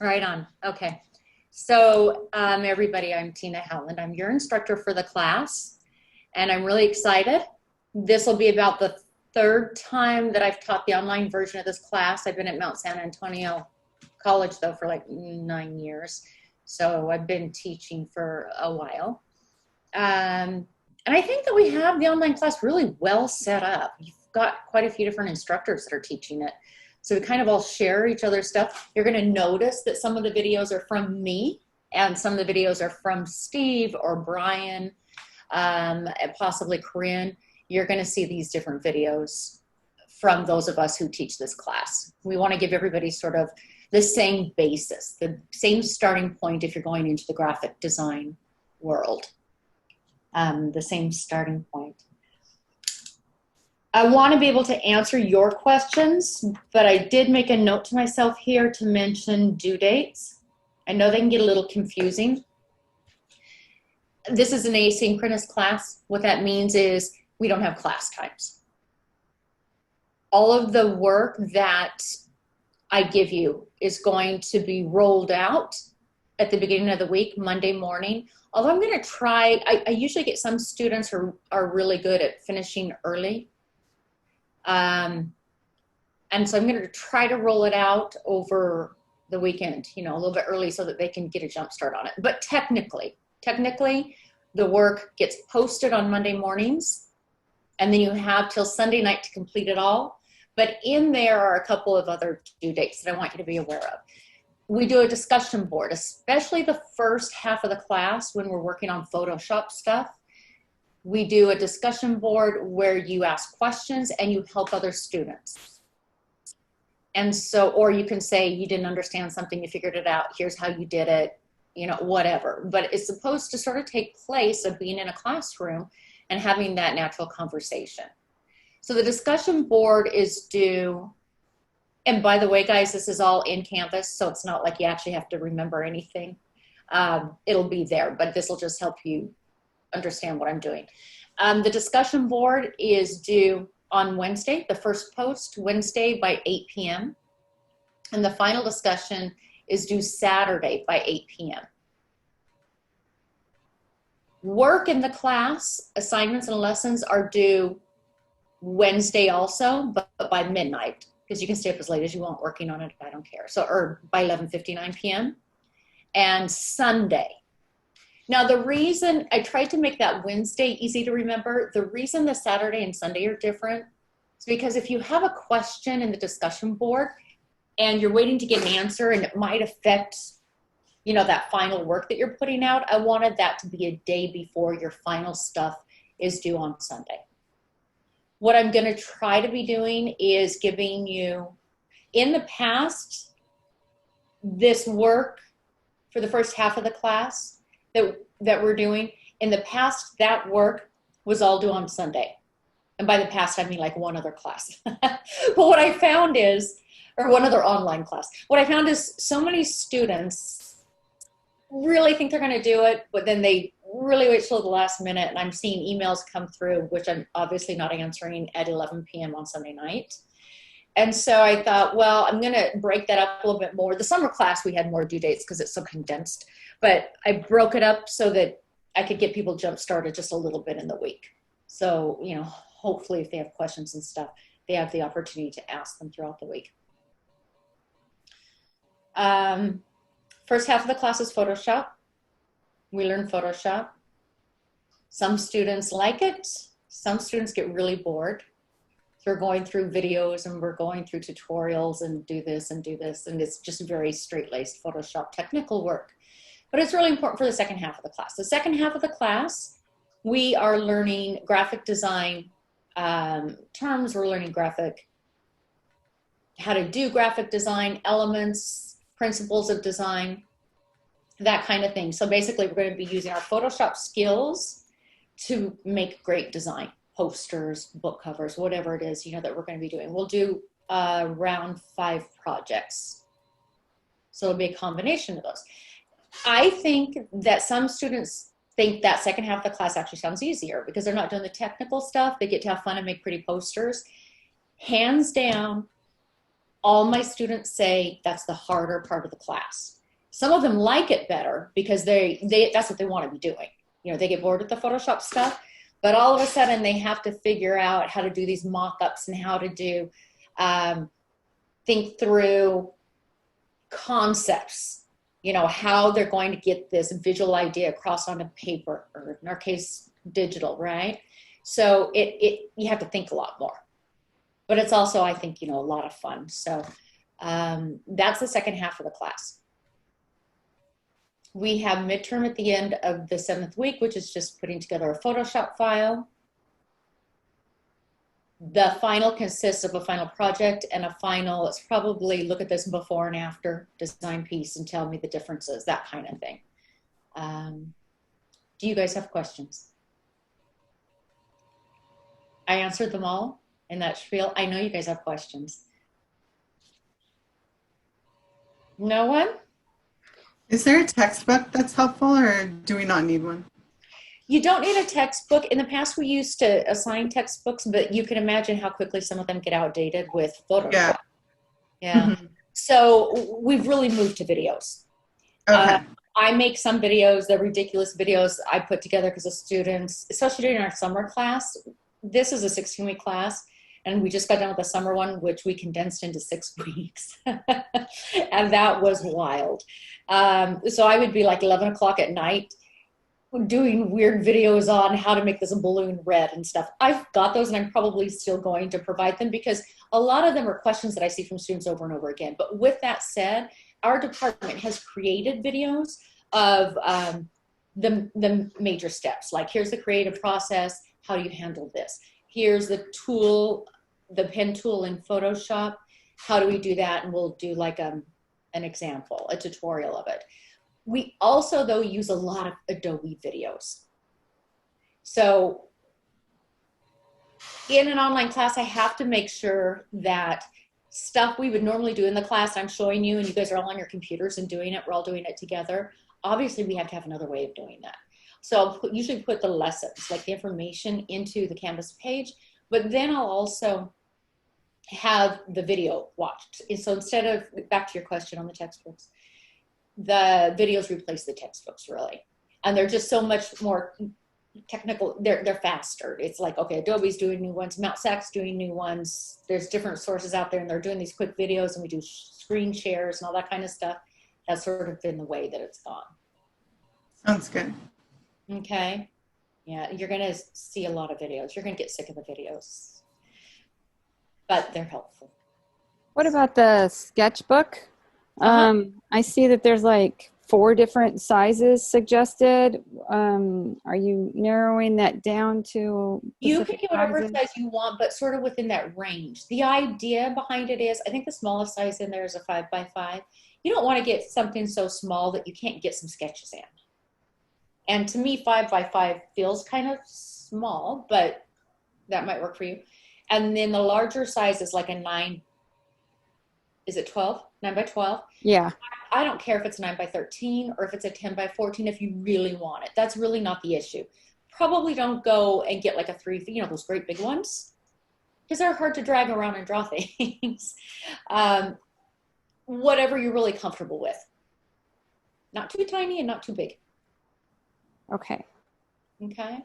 Right on. Okay. So, everybody, I'm Tina Howland. I'm your instructor for the class, and I'm really excited. This will be about the third time that I've taught the online version of this class. I've been at Mount San Antonio College, though, for like 9 years. So I've been teaching for a while. And I think that we have the online class really well set up. You've got quite a few different instructors that are teaching it. So we kind of all share each other's stuff. You're going to notice that some of the videos are from me and some of the videos are from Steve or Brian, and possibly Corinne. You're going to see these different videos from those of us who teach this class. We want to give everybody sort of the same basis, the same starting point if you're going into the graphic design world, the same starting point. I want to be able to answer your questions, but I did make a note to myself here to mention due dates. I know they can get a little confusing. This is an asynchronous class. What that means is we don't have class times. All of the work that I give you is going to be rolled out at the beginning of the week, Monday morning. Although I'm going to try, I usually get some students who are really good at finishing early. And so I'm going to try to roll it out over the weekend, you know, a little bit early so that they can get a jump start on it. But technically, the work gets posted on Monday mornings, and then you have till Sunday night to complete it all. But in there are a couple of other due dates that I want you to be aware of. We do a discussion board, especially the first half of the class when we're working on Photoshop stuff. We do a discussion board where you ask questions and you help other students. And so, or you can say you didn't understand something, you figured it out, here's how you did it, you know, whatever. But it's supposed to sort of take place of being in a classroom and having that natural conversation. So the discussion board is due, and by the way, guys, this is all in Canvas, so it's not like you actually have to remember anything. It'll be there, but this will just help you understand what I'm doing. The discussion board is due on Wednesday, the first post, Wednesday by 8 p.m. And the final discussion is due Saturday by 8 p.m. Work in the class, assignments and lessons are due Wednesday also, but by midnight, because you can stay up as late as you want working on it, I don't care. So, or by 11:59 p.m. And Sunday. Now, the reason I tried to make that Wednesday easy to remember, the reason the Saturday and Sunday are different is because if you have a question in the discussion board and you're waiting to get an answer and it might affect, you know, that final work that you're putting out, I wanted that to be a day before your final stuff is due on Sunday. What I'm going to try to be doing is giving you, in the past, this work for the first half of the class that we're doing, in the past, that work was all due on Sunday. And by the past, I mean like one other class. But what I found is, or one other online class, what I found is so many students really think they're going to do it, but then they really wait till the last minute, and I'm seeing emails come through, which I'm obviously not answering at 11 p.m. on Sunday night. And so I thought, well, I'm going to break that up a little bit more. The summer class, we had more due dates because it's so condensed, but I broke it up so that I could get people jump started just a little bit in the week. So, you know, hopefully if they have questions and stuff, they have the opportunity to ask them throughout the week. First half of the class is Photoshop. We learn Photoshop. Some students like it. Some students get really bored. So we're going through videos and we're going through tutorials and do this and do this. And it's just very straight-laced Photoshop technical work. But it's really important for the second half of the class. The second half of the class, we are learning graphic design terms. We're learning how to do graphic design, elements, principles of design, that kind of thing. So basically, we're going to be using our Photoshop skills to make great design, posters, book covers, whatever it is, you know, that we're going to be doing. We'll do around 5 projects. So it'll be a combination of those. I think that some students think that second half of the class actually sounds easier because they're not doing the technical stuff. They get to have fun and make pretty posters. Hands down, all my students say that's the harder part of the class. Some of them like it better because that's what they want to be doing. You know, they get bored with the Photoshop stuff, but all of a sudden they have to figure out how to do these mock-ups and how to do, think through concepts, you know, how they're going to get this visual idea across onto paper, or in our case, digital, right? So you have to think a lot more. But it's also, I think, you know, a lot of fun. So that's the second half of the class. We have midterm at the end of the 7th week, which is just putting together a Photoshop file. The final consists of a final project and a final, it's probably look at this before and after design piece and tell me the differences, that kind of thing. Do you guys have questions? I answered them all in that spiel. I know you guys have questions. No one? Is there a textbook that's helpful, or do we not need one? You don't need a textbook. In the past, we used to assign textbooks, but you can imagine how quickly some of them get outdated with Photoshop. Yeah. Mm-hmm. So we've really moved to videos. Okay. I make some videos, the ridiculous videos I put together because the students, especially during our summer class, this is a 16-week class, and we just got done with the summer one, which we condensed into 6 weeks. And that was wild. So I would be like 11 o'clock at night doing weird videos on how to make this balloon red and stuff. I've got those, and I'm probably still going to provide them because a lot of them are questions that I see from students over and over again. But with that said, our department has created videos of the major steps. Like, here's the creative process. How do you handle this? Here's the tool, the pen tool in Photoshop. How do we do that? And we'll do like an example, a tutorial of it. We also, though, use a lot of Adobe videos. So in an online class, I have to make sure that stuff we would normally do in the class, I'm showing you, and you guys are all on your computers and doing it, we're all doing it together. Obviously, we have to have another way of doing that. So I'll usually put the lessons, like the information, into the Canvas page, but then I'll also have the video watched. So instead of, back to your question on the textbooks, the videos replace the textbooks, really. And they're just so much more technical. They're faster. It's like, okay, Adobe's doing new ones, Mount SAC's doing new ones. There's different sources out there, and they're doing these quick videos, and we do screen shares and all that kind of stuff. That's sort of been the way that it's gone. Sounds good. Okay. Yeah, you're going to see a lot of videos. You're going to get sick of the videos, but they're helpful. What about the sketchbook? I see that there's like 4 different sizes suggested. Are you narrowing that down to? You can get whatever size you want, but sort of within that range. The idea behind it is, I think the smallest size in there is a 5x5. You don't want to get something so small that you can't get some sketches in. And to me, 5x5 feels kind of small, but that might work for you. And then the larger size is like a 9. Is it 12? 9x12? Yeah. I don't care if it's 9x13 or if it's a 10x14 if you really want it. That's really not the issue. Probably don't go and get like a 3, you know, those great big ones, because they're hard to drag around and draw things. Whatever you're really comfortable with. Not too tiny and not too big. Okay. Okay.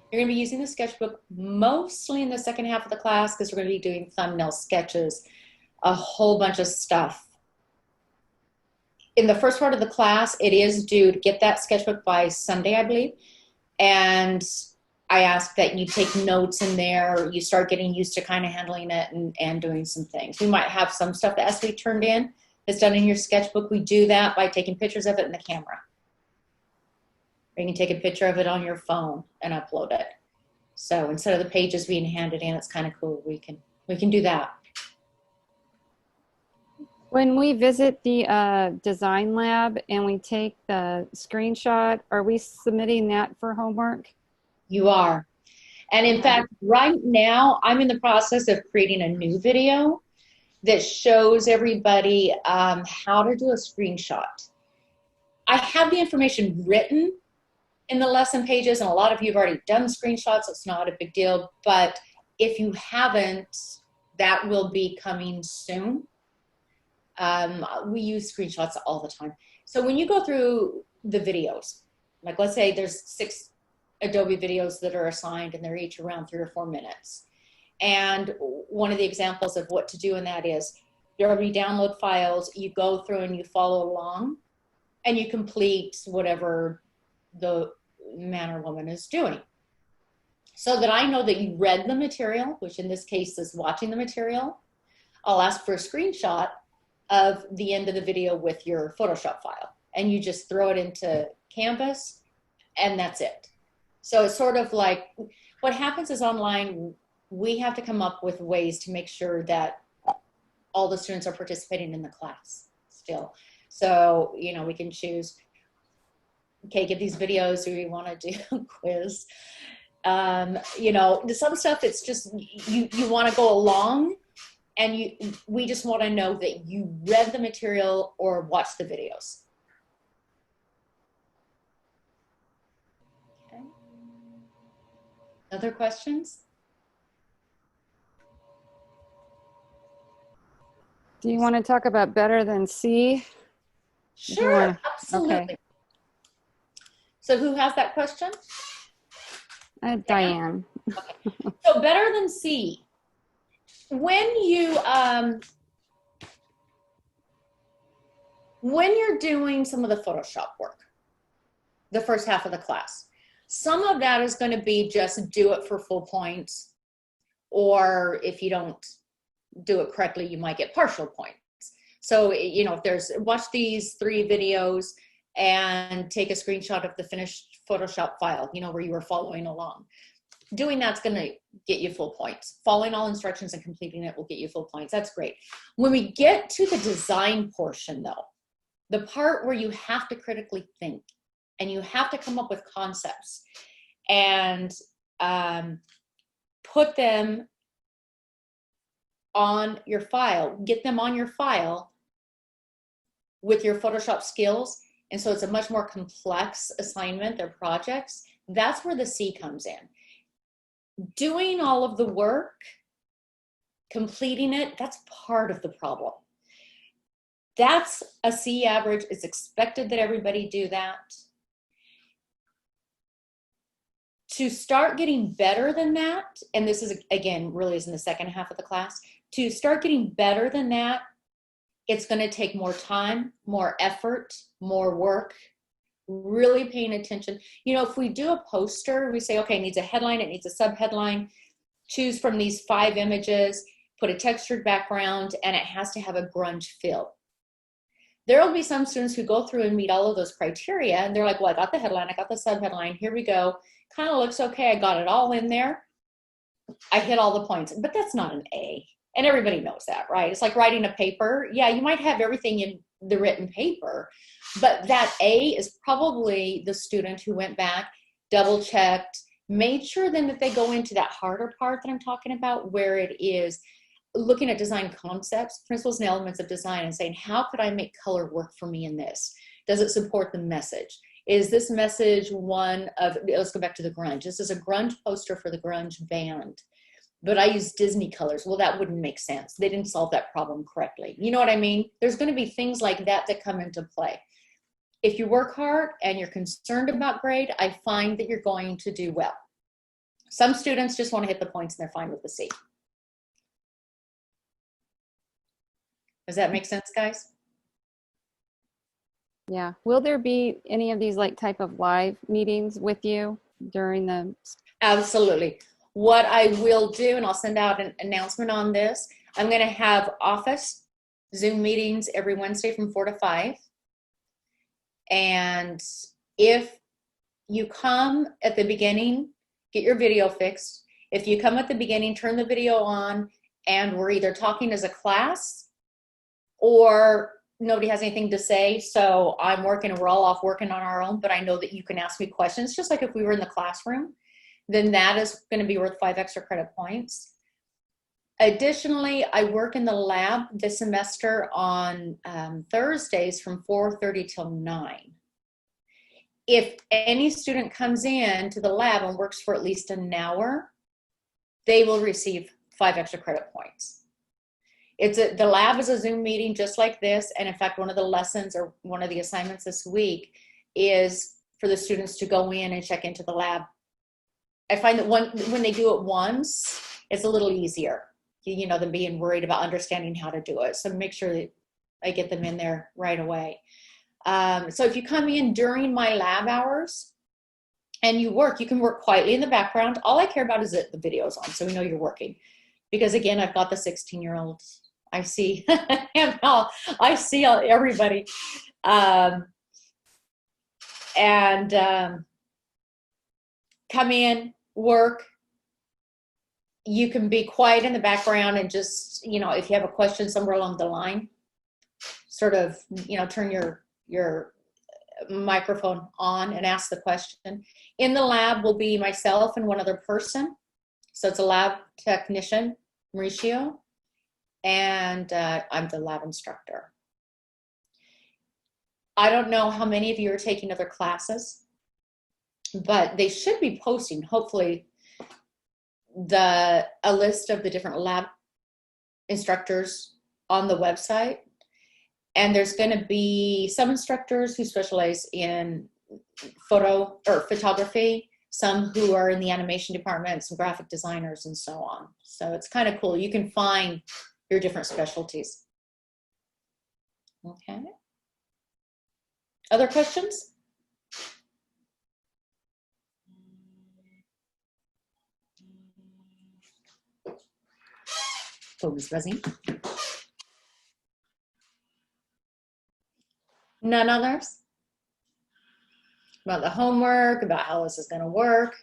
You're going to be using the sketchbook mostly in the second half of the class because we're going to be doing thumbnail sketches, a whole bunch of stuff. In the first part of the class, it is due to get that sketchbook by Sunday, I believe. And I ask that you take notes in there. You start getting used to kind of handling it and doing some things. We might have some stuff that has to be turned in that's done in your sketchbook. We do that by taking pictures of it in the camera. Or you can take a picture of it on your phone and upload it. So instead of the pages being handed in, it's kind of cool. We can do that. When we visit the design lab and we take the screenshot, are we submitting that for homework? You are. And in fact, right now, I'm in the process of creating a new video that shows everybody how to do a screenshot. I have the information written in the lesson pages, and a lot of you have already done screenshots, so it's not a big deal. But if you haven't, that will be coming soon. We use screenshots all the time. So when you go through the videos, like let's say there's 6 Adobe videos that are assigned and they're each around 3 or 4 minutes. And one of the examples of what to do in that is you already download files, you go through and you follow along and you complete whatever the man or woman is doing. So that I know that you read the material, which in this case is watching the material, I'll ask for a screenshot of the end of the video with your Photoshop file. And you just throw it into Canvas and that's it. So it's sort of like, what happens is online, we have to come up with ways to make sure that all the students are participating in the class still. So, you know, we can choose, okay, get these videos, do we want to do a quiz? You know, some stuff it's just, you want to go along and we just want to know that you read the material or watched the videos. Okay. Other questions? Do you want to talk about better than C? Sure, absolutely. Okay. So who has that question? Diane. Okay. So better than C. When you're doing some of the Photoshop work, the first half of the class, some of that is going to be just do it for full points, or if you don't do it correctly, you might get partial points. So, you know, if there's, watch these 3 videos and take a screenshot of the finished Photoshop file, you know, where you were following along. Doing that's going to get you full points. Following all instructions and completing it will get you full points. That's great. When we get to the design portion though, the part where you have to critically think and you have to come up with concepts and put them on your file, get them on your file with your Photoshop skills. And so it's a much more complex assignment, their projects. That's where the C comes in. Doing all of the work, completing it, that's part of the problem. That's a C average. It's expected that everybody do that. To start getting better than that, and this is, again, really is in the second half of the class, to start getting better than that, it's going to take more time, more effort, more work, really paying attention. You know, if we do a poster, we say, okay, it needs a headline, it needs a subheadline, choose from these 5 images, put a textured background, and it has to have a grunge feel. There will be some students who go through and meet all of those criteria, and they're like, well, I got the headline, I got the subheadline, here we go. Kind of looks okay, I got it all in there. I hit all the points, but that's not an A. And everybody knows that, right? It's like writing a paper. Yeah, you might have everything in the written paper, but that A is probably the student who went back, double checked, made sure then that they go into that harder part that I'm talking about, where it is looking at design concepts, principles and elements of design, and saying, how could I make color work for me in this? Does it support the message? Is this message one of, let's go back to the grunge. This is a grunge poster for the grunge band, but I use Disney colors. Well, that wouldn't make sense. They didn't solve that problem correctly. You know what I mean? There's going to be things like that that come into play. If you work hard and you're concerned about grade, I find that you're going to do well. Some students just want to hit the points and they're fine with the C. Does that make sense, guys? Yeah. Will there be any of these like type of live meetings with you during the? Absolutely. What I will do, and I'll send out an announcement on this, I'm going to have office Zoom meetings every Wednesday from 4 to 5. And if you come at the beginning, get your video fixed. If you come at the beginning, turn the video on, and we're either talking as a class or nobody has anything to say, so I'm working and we're all off working on our own, but I know that you can ask me questions, just like if we were in the classroom, then that is going to be worth 5 extra credit points. Additionally, I work in the lab this semester on Thursdays from 4:30 till 9. If any student comes in to the lab and works for at least an hour, they will receive 5 extra credit points. The lab is a Zoom meeting just like this. And in fact, one of the lessons or one of the assignments this week is for the students to go in and check into the lab. I find that when they do it once, it's a little easier, than being worried about understanding how to do it. So make sure that I get them in there right away. So if you come in during my lab hours and you can work quietly in the background. All I care about is that the video's on, so we know you're working. Because again, I've got the 16-year-olds. I see, I see everybody. Come in, work. You can be quiet in the background and just, if you have a question somewhere along the line, sort of, turn your microphone on and ask the question. In the lab will be myself and one other person. So it's a lab technician, Mauricio, and I'm the lab instructor. I don't know how many of you are taking other classes, but they should be posting, hopefully, a list of the different lab instructors on the website. And there's going to be some instructors who specialize in photography, some who are in the animation department, some graphic designers, and so on. So it's kind of cool. You can find your different specialties. Okay. Other questions? Phone is buzzing. None others? About the homework, about how this is going to work.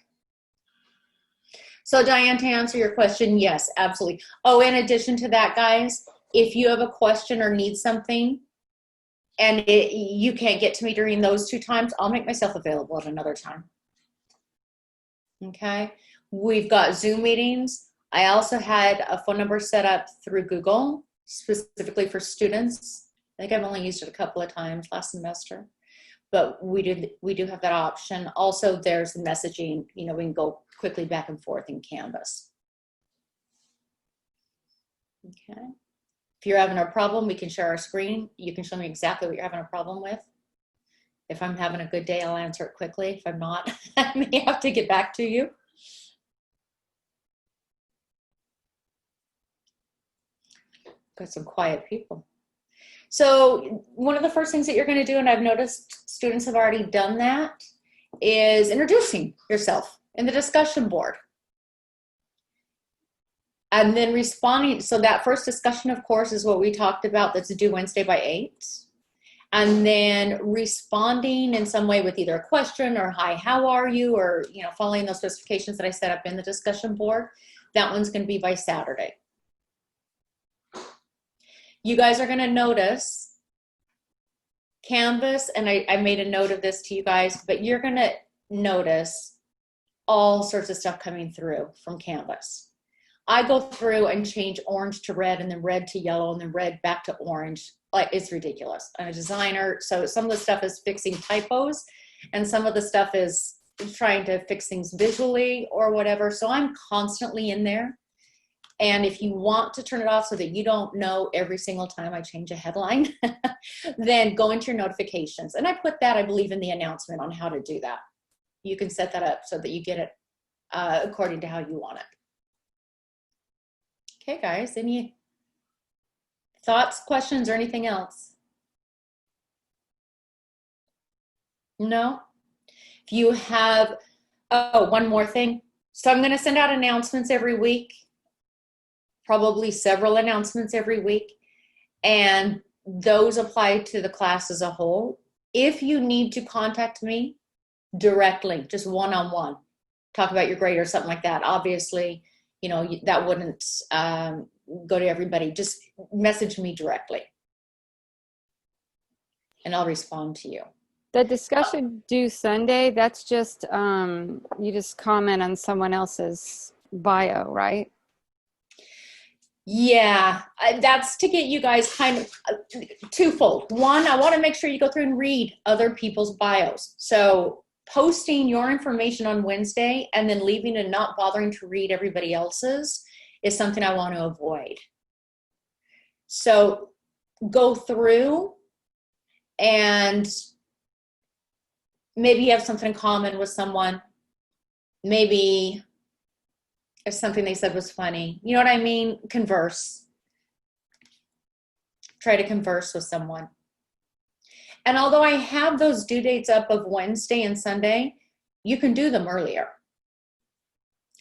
So Diane, to answer your question, yes, absolutely. Oh, in addition to that, guys, if you have a question or need something and you can't get to me during those 2 times, I'll make myself available at another time. Okay. We've got Zoom meetings. I also had a phone number set up through Google specifically for students. I think I've only used it a couple of times last semester, but we do have that option. Also, there's the messaging, we can go quickly back and forth in Canvas. Okay. If you're having a problem, we can share our screen. You can show me exactly what you're having a problem with. If I'm having a good day, I'll answer it quickly. If I'm not, I may have to get back to you. Got some quiet people. So one of the first things that you're going to do, and I've noticed students have already done that, is introducing yourself in the discussion board. And then responding. So that first discussion, of course, is what we talked about. That's due Wednesday by 8. And then responding in some way with either a question or hi, how are you? Or, following those specifications that I set up in the discussion board. That one's going to be by Saturday. You guys are going to notice Canvas, and I made a note of this to you guys, but you're going to notice all sorts of stuff coming through from Canvas. I go through and change orange to red, and then red to yellow, and then red back to orange. Like, it's ridiculous. I'm a designer, so some of the stuff is fixing typos, and some of the stuff is trying to fix things visually or whatever. So I'm constantly in there. And if you want to turn it off so that you don't know every single time I change a headline, then go into your notifications. And I put that, I believe, in the announcement on how to do that. You can set that up so that you get it according to how you want it. Okay, guys, any thoughts, questions, or anything else? No? If you have, oh, one more thing. So I'm going to send out announcements every week. Probably several announcements every week, and those apply to the class as a whole. If you need to contact me directly, just one-on-one, talk about your grade or something like that, obviously, that wouldn't go to everybody. Just message me directly, and I'll respond to you. The discussion due Sunday, that's just, you just comment on someone else's bio, right? Yeah, that's to get you guys kind of twofold. One, I want to make sure you go through and read other people's bios. So posting your information on Wednesday and then leaving and not bothering to read everybody else's is something I want to avoid. So go through and maybe you have something in common with someone. Maybe if something they said was funny, you know what I mean? Converse. Try to converse with someone. And although I have those due dates up of Wednesday and Sunday, you can do them earlier.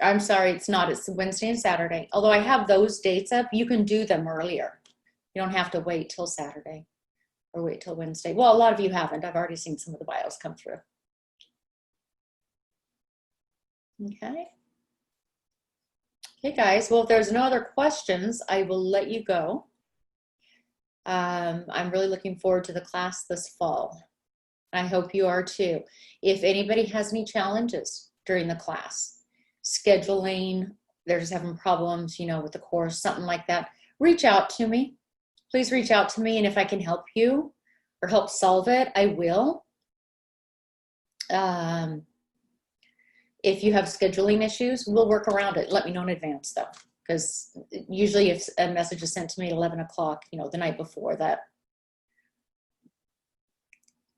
I'm sorry, it's not. It's Wednesday and Saturday. Although I have those dates up, you can do them earlier. You don't have to wait till Saturday or wait till Wednesday. Well, a lot of you haven't. I've already seen some of the bios come through. Okay. Okay, guys. Well, if there's no other questions, I will let you go. I'm really looking forward to the class this fall. I hope you are too. If anybody has any challenges during the class, scheduling, they're just having problems, you know, with the course, something like that, reach out to me. Please reach out to me, and if I can help you or help solve it, I will. If you have scheduling issues, we'll work around it. Let me know in advance though, because usually if a message is sent to me at 11 o'clock, you know, the night before, that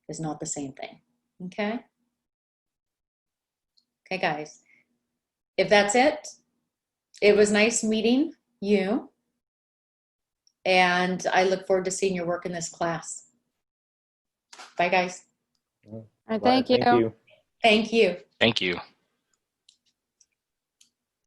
is not the same thing. Okay? Okay, guys. If that's it, it was nice meeting you. And I look forward to seeing your work in this class. Bye, guys. Thank you. Thank you. Thank you.